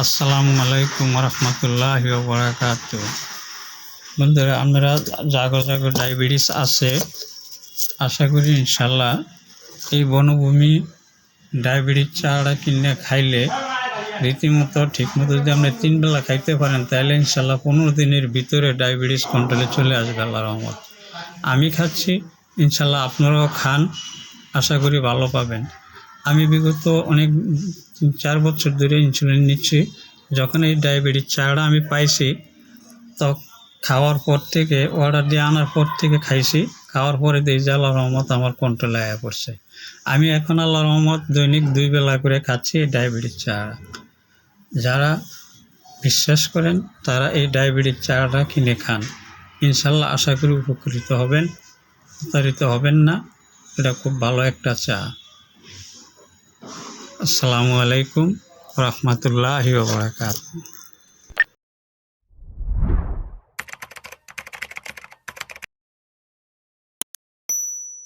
আসসালামু আলাইকুম রহমতুল্লাহি ওয়া বারাকাতুহু। বন্ধুরা, আমরা জাগো জাগো ডায়াবেটিস আছে, আশা করি ইনশাল্লাহ এই বনভূমি ডায়াবেটিস চাটা কিনে খাইলে রীতিমতো ঠিকমতো যদি আপনি 3 বেলা খাইতে পারেন তাহলে ইনশাল্লাহ 15 দিনের ভিতরে ডায়াবেটিস কন্ট্রোলে চলে আসবে আল্লাহর রহমত। আমি খাচ্ছি, ইনশাল্লাহ আপনারাও খান, আশা করি ভালো পাবেন। আমি বিগত অনেক 3-4 বছর ধরে ইনসুলিন নিচ্ছি। যখন এই ডায়াবেটিস চাটা আমি পাইছি তো খাওয়ার পর থেকে, অর্ডার দিয়ে আনার পর থেকে খাইছি, খাওয়ার পরে দেখি যে আল্লাহর রহমত আমার কন্ট্রোলে আয়া পড়ছে। আমি এখন আল্লাহর রহমত দৈনিক 2 বেলা করে খাচ্ছি এই ডায়াবেটিস চাটা। যারা বিশ্বাস করেন তারা এই ডায়াবেটিস চাটা কিনে খান, ইনশাল্লাহ আশা করি উপকৃত হবেন, প্রতারিত হবেন না। এটা খুব ভালো একটা চা। আসসালামু আলাইকুম রহমতুল্লাহি ওয়া বারাকাতুহু।